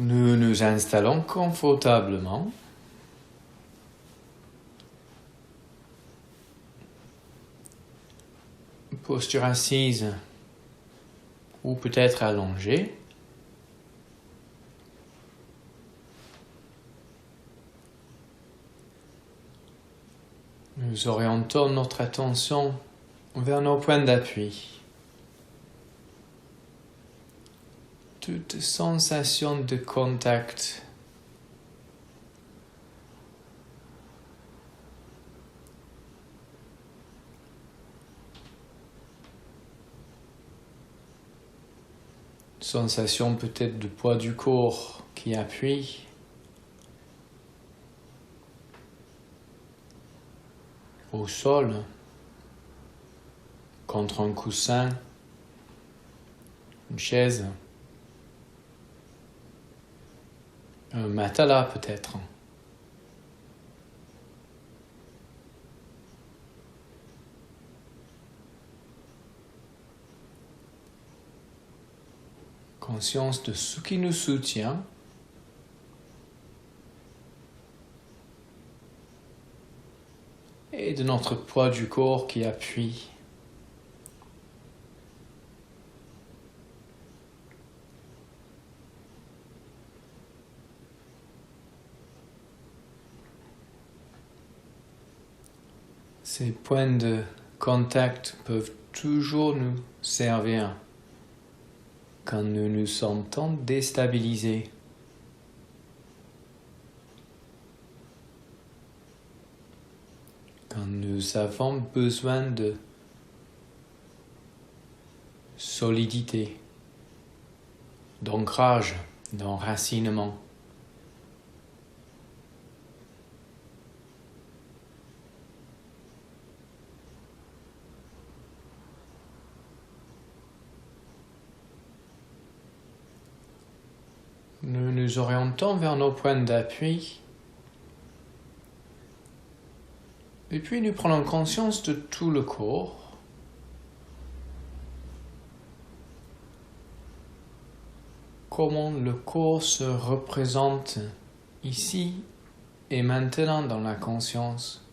Nous nous installons confortablement. Posture assise ou peut-être allongée. Nous orientons notre attention vers nos points d'appui. Toute sensation de contact sensation peut-être de poids du corps qui appuie. Au sol, contre un coussin, une chaise, un matelas peut-être. Conscience de ce qui nous soutient. Et de notre poids du corps qui appuie. Ces points de contact peuvent toujours nous servir quand nous nous sentons déstabilisés. Quand nous avons besoin de solidité, d'ancrage, d'enracinement. Nous nous orientons vers nos points d'appui. Et puis nous prenons conscience de tout le corps. Comment le corps se représente ici et maintenant dans la conscience.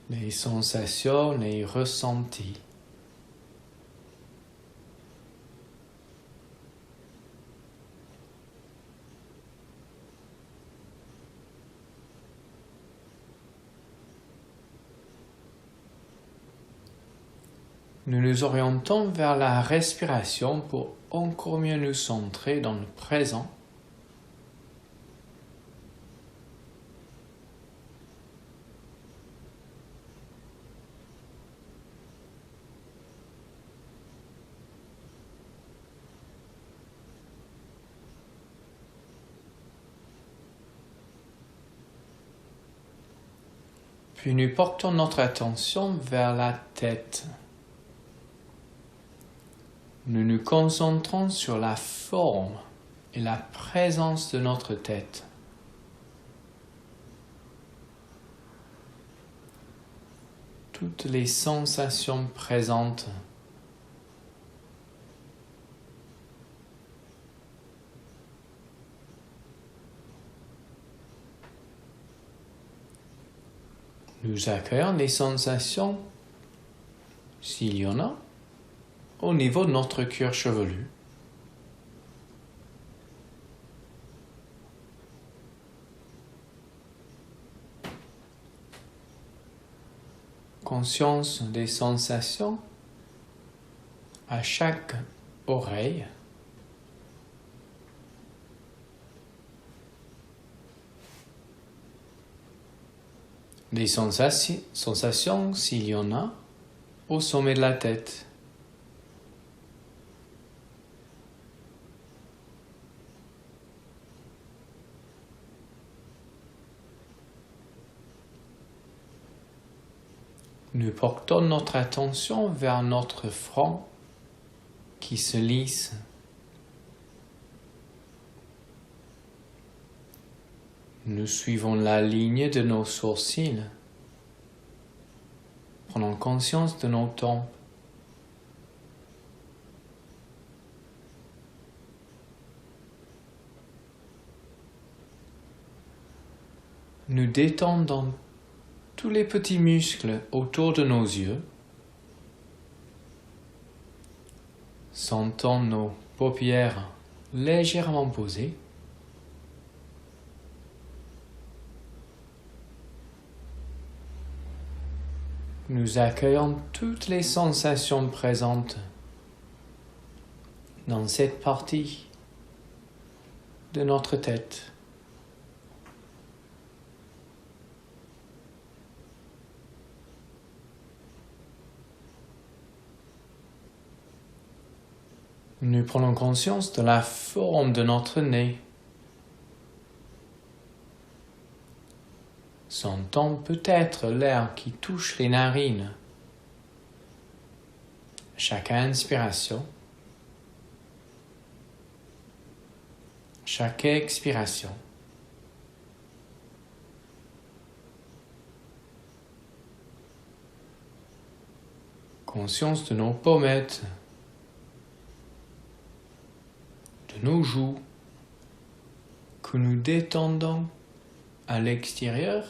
Les sensations, les ressentis. Nous nous orientons vers la respiration pour encore mieux nous centrer dans le présent. Puis nous portons notre attention vers la tête. Nous nous concentrons sur la forme et la présence de notre tête. Toutes les sensations présentes. Nous accueillons les sensations, s'il y en a, au niveau de notre cuir chevelu. Conscience des sensations à chaque oreille. Des sensations, s'il y en a, au sommet de la tête. Nous portons notre attention vers notre front qui se lisse. Nous suivons la ligne de nos sourcils Prenons conscience de nos tempes. Nous détendons tous les petits muscles autour de nos yeux. Sentons nos paupières légèrement posées. Nous accueillons toutes les sensations présentes dans cette partie de notre tête. Nous prenons conscience de la forme de notre nez. Sentons peut-être l'air qui touche les narines. Chaque inspiration, chaque expiration. Conscience de nos pommettes, de nos joues, que nous détendons à l'extérieur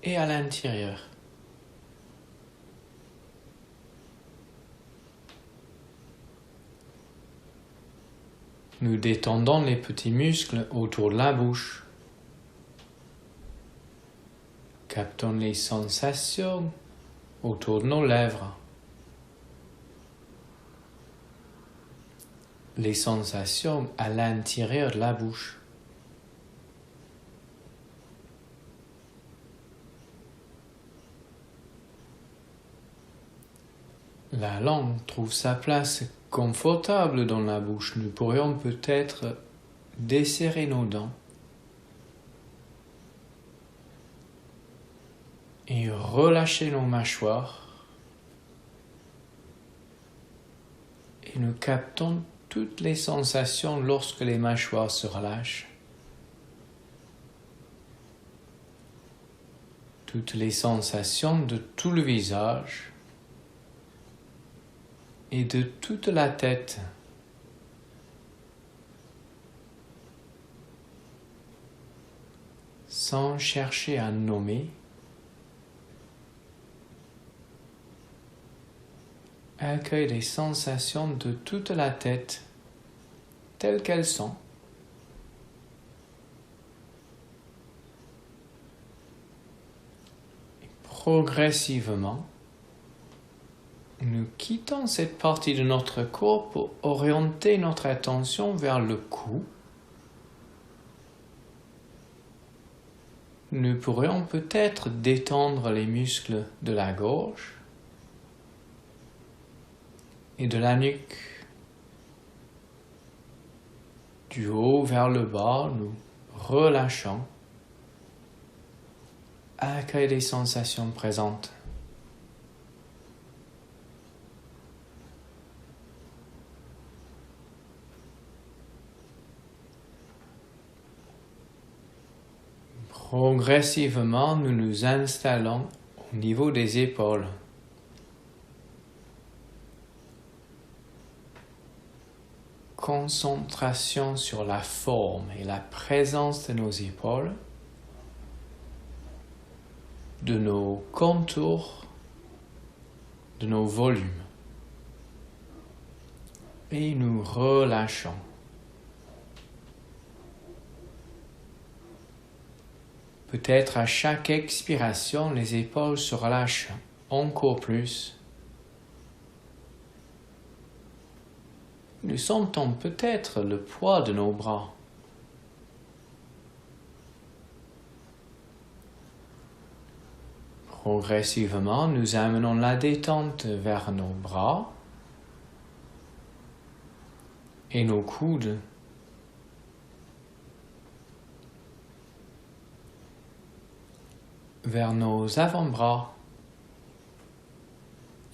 et à l'intérieur. Nous détendons les petits muscles autour de la bouche. Captons les sensations autour de nos lèvres. Les sensations à l'intérieur de la bouche. La langue trouve sa place confortable dans la bouche. Nous pourrions peut-être desserrer nos dents et relâcher nos mâchoires. Et nous captons toutes les sensations lorsque les mâchoires se relâchent. Toutes les sensations de tout le visage et de toute la tête. Sans chercher à nommer, accueille les sensations de toute la tête telles qu'elles sont. Et progressivement, nous quittons cette partie de notre corps pour orienter notre attention vers le cou. Nous pourrions peut-être détendre les muscles de la gorge et de la nuque. Du haut vers le bas, nous relâchons. Accueille les sensations présentes. Progressivement, nous nous installons au niveau des épaules. Concentration sur la forme et la présence de nos épaules, de nos contours, de nos volumes. Et nous relâchons. Peut-être à chaque expiration, les épaules se relâchent encore plus. Nous sentons peut-être le poids de nos bras. Progressivement, nous amenons la détente vers nos bras et nos coudes. Vers nos avant-bras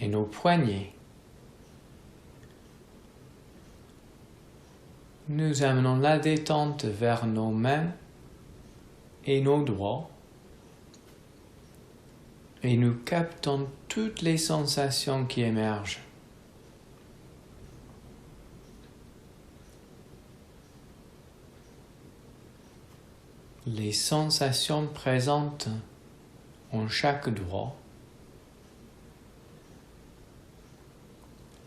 et nos poignets. Nous amenons la détente vers nos mains et nos doigts et nous captons toutes les sensations qui émergent. Les sensations présentes en chaque doigt,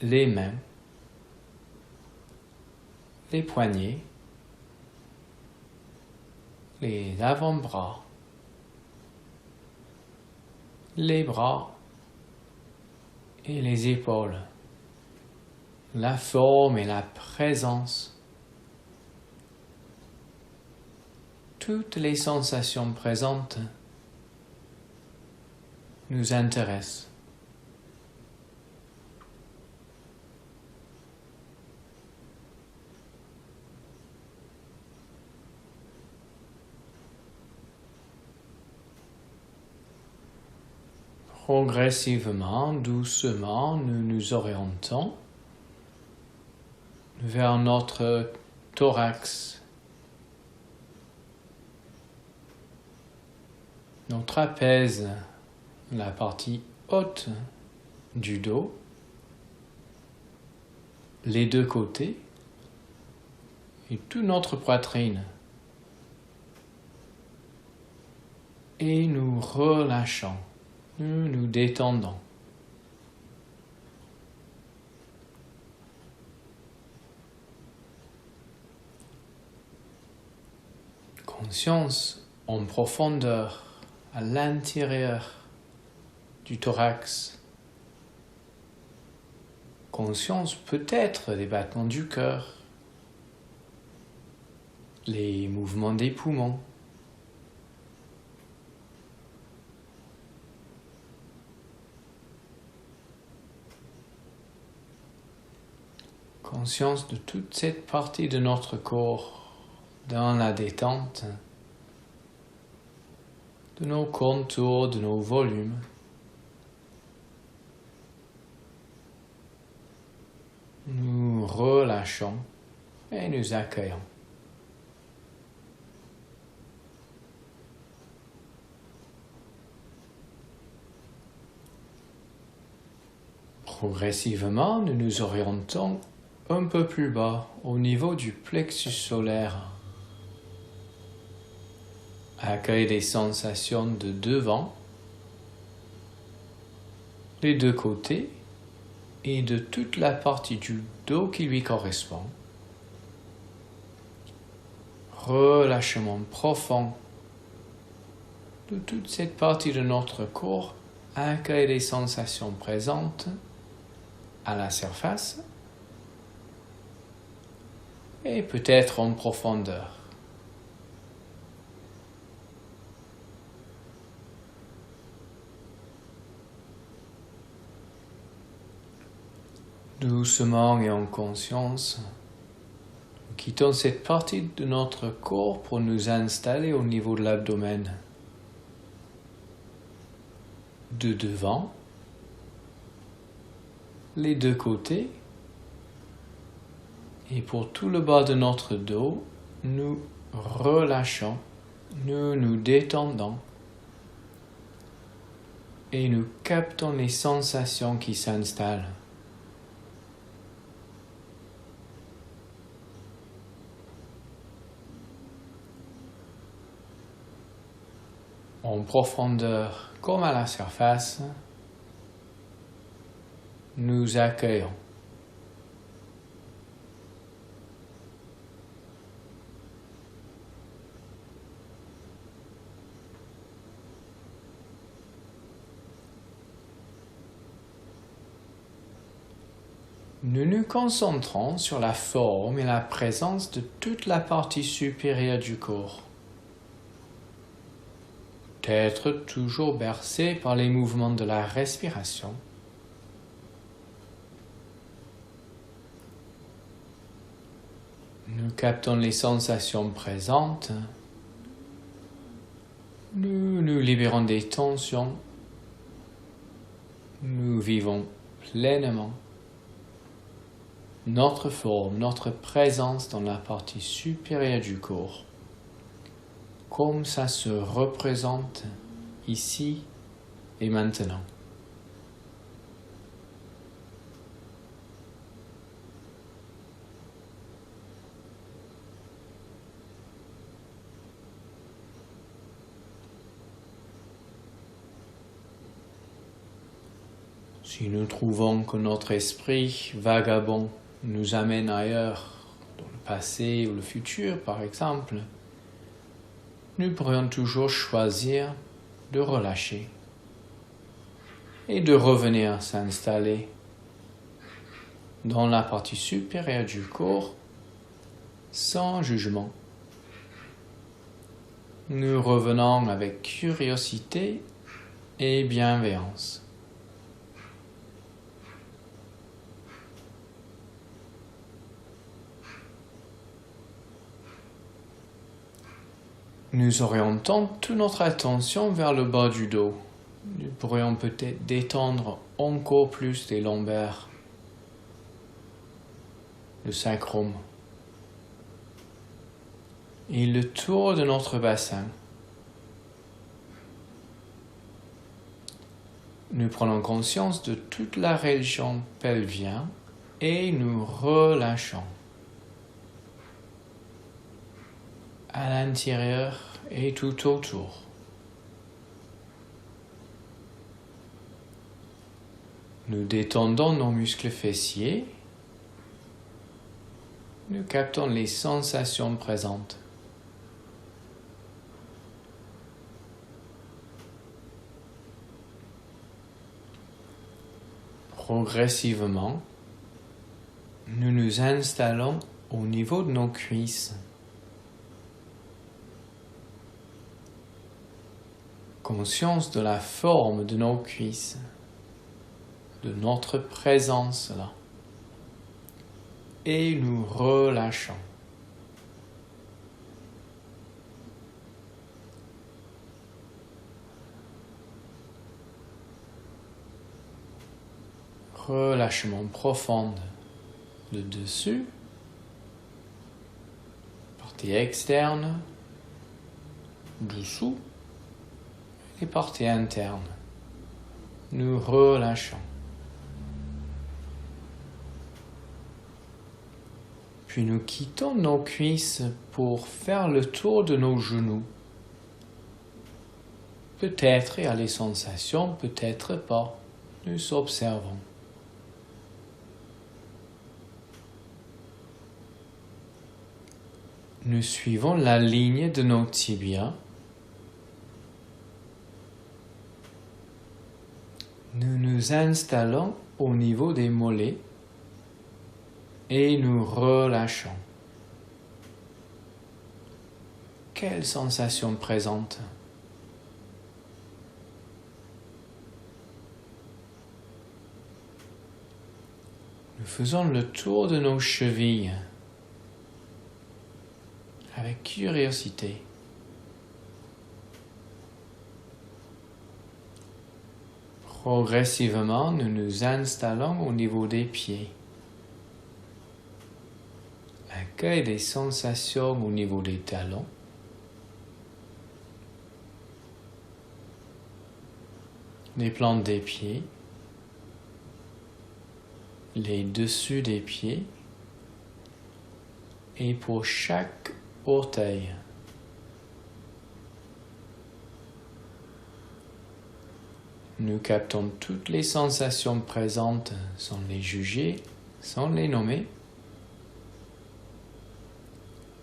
les mains, les poignets, les avant-bras, les bras et les épaules, la forme et la présence. Toutes les sensations présentes nous intéressent. Progressivement, doucement, nous nous orientons vers notre thorax, notre trapèze, la partie haute du dos, les deux côtés et toute notre poitrine. Et nous relâchons. Nous nous détendons. Conscience en profondeur, à l'intérieur du thorax. Conscience peut-être des battements du cœur, les mouvements des poumons. Conscience de toute cette partie de notre corps dans la détente, de nos contours, de nos volumes. Nous relâchons et nous accueillons. Progressivement, nous nous orientons un peu plus bas, au niveau du plexus solaire. Accueille des sensations de devant, les deux côtés et de toute la partie du dos qui lui correspond. Relâchement profond de toute cette partie de notre corps. Accueille les sensations présentes à la surface et peut-être en profondeur. Doucement et en conscience, nous quittons cette partie de notre corps pour nous installer au niveau de l'abdomen. De devant, les deux côtés, et pour tout le bas de notre dos, nous relâchons, nous nous détendons et nous captons les sensations qui s'installent. En profondeur comme à la surface, nous accueillons. Nous nous concentrons sur la forme et la présence de toute la partie supérieure du corps. D'être toujours bercé par les mouvements de la respiration. Nous captons les sensations présentes. Nous nous libérons des tensions. Nous vivons pleinement notre forme, notre présence dans la partie supérieure du corps, comme ça se représente ici et maintenant. Si nous trouvons que notre esprit vagabond nous amène ailleurs, dans le passé ou le futur par exemple, nous pourrions toujours choisir de relâcher et de revenir s'installer dans la partie supérieure du corps sans jugement. Nous revenons avec curiosité et bienveillance. Nous orientons toute notre attention vers le bas du dos. Nous pourrions peut-être détendre encore plus les lombaires, le sacrum et le tour de notre bassin. Nous prenons conscience de toute la région pelvienne et nous relâchons à l'intérieur et tout autour. Nous détendons nos muscles fessiers. Nous captons les sensations présentes. Progressivement, nous nous installons au niveau de nos cuisses. Conscience de la forme de nos cuisses, de notre présence là. Et nous relâchons. Relâchement profond, le dessus, partie externe, dessous, et partie interne. Nous relâchons. Puis nous quittons nos cuisses pour faire le tour de nos genoux. Peut-être il y a les sensations, peut-être pas. Nous observons. Nous suivons la ligne de nos tibias. Nous nous installons au niveau des mollets et nous relâchons. Quelle sensation présente? Nous faisons le tour de nos chevilles avec curiosité. Progressivement, nous nous installons au niveau des pieds. Accueille des sensations au niveau des talons. Les plantes des pieds. Les dessus des pieds. Et pour chaque orteil. Nous captons toutes les sensations présentes sans les juger, sans les nommer.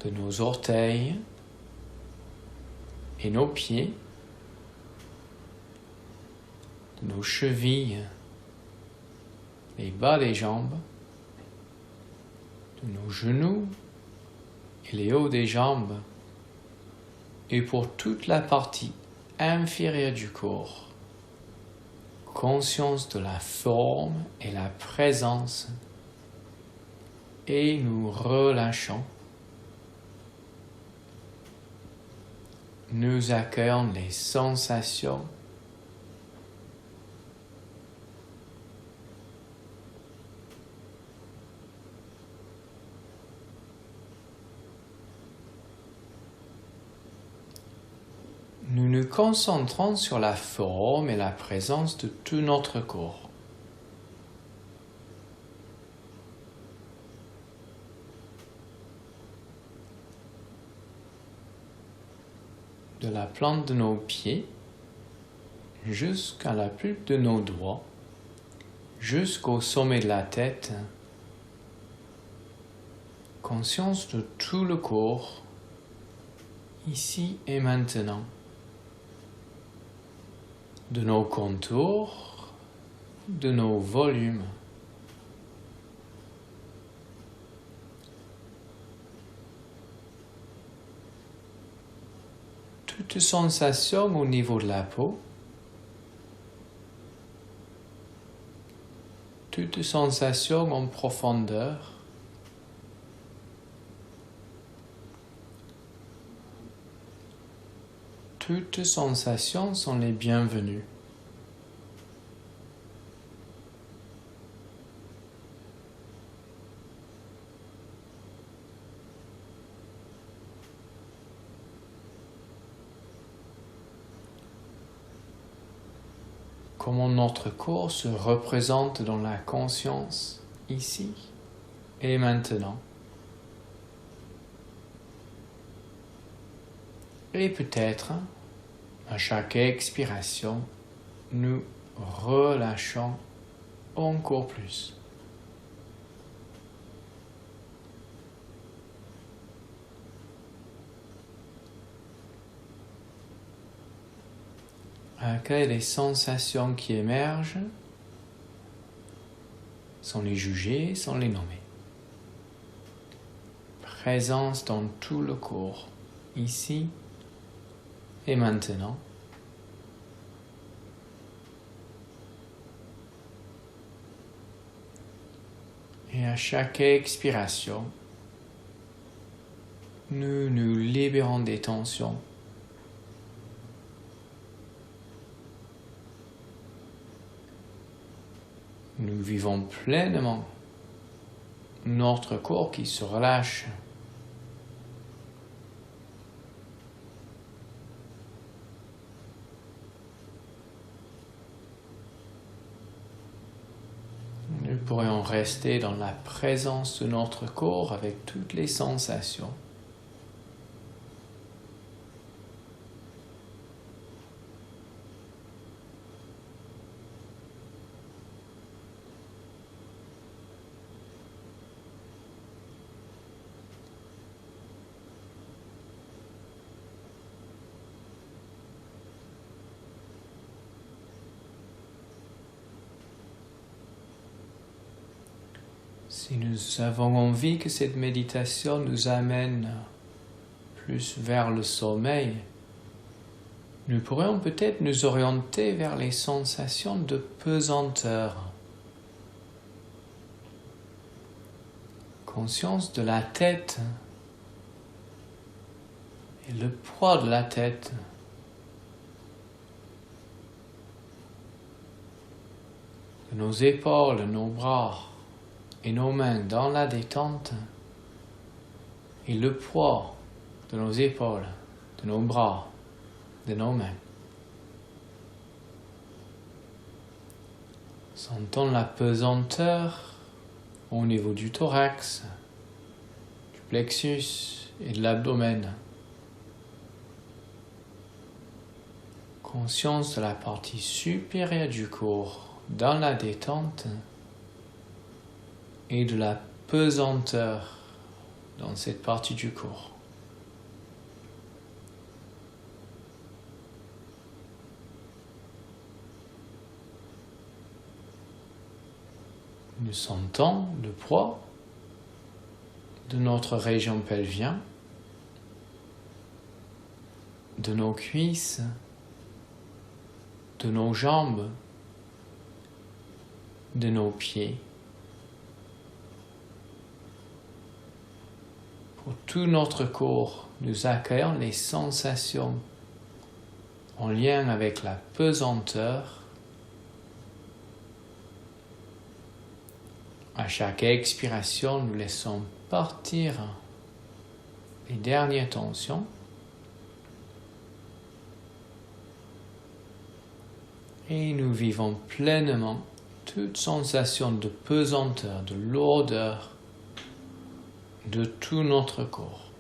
De nos orteils et nos pieds, de nos chevilles, les bas des jambes, de nos genoux et les hauts des jambes, et pour toute la partie inférieure du corps. Conscience de la forme et la présence, et nous relâchons. Nous accueillons les sensations. nous nous concentrons sur la forme et la présence de tout notre corps. De la plante de nos pieds jusqu'à la pulpe de nos doigts, jusqu'au sommet de la tête, conscience de tout le corps, ici et maintenant, de nos contours, de nos volumes. Toute sensation au niveau de la peau, toute sensation en profondeur, toutes sensations sont les bienvenues. Comment notre corps se représente dans la conscience, ici et maintenant. Et peut-être, à chaque expiration, nous relâchons encore plus. Accueille les sensations qui émergent, sans les juger, sans les nommer. Présence dans tout le corps, ici et maintenant. Et à chaque expiration, nous nous libérons des tensions. Nous vivons pleinement notre corps qui se relâche. Nous pourrions rester dans la présence de notre corps avec toutes les sensations. Si nous avons envie que cette méditation nous amène plus vers le sommeil, nous pourrions peut-être nous orienter vers les sensations de pesanteur. Conscience de la tête et le poids de la tête. De nos épaules, nos bras et nos mains dans la détente et le poids de nos épaules, de nos bras, de nos mains. Sentons la pesanteur au niveau du thorax, du plexus et de l'abdomen. Conscience de la partie supérieure du corps dans la détente et de la pesanteur dans cette partie du corps. Nous sentons le poids de notre région pelvienne, de nos cuisses, de nos jambes, de nos pieds. Pour tout notre corps, nous accueillons les sensations en lien avec la pesanteur. À chaque expiration, nous laissons partir les dernières tensions. Et nous vivons pleinement toute sensation de pesanteur, de lourdeur de tout notre corps.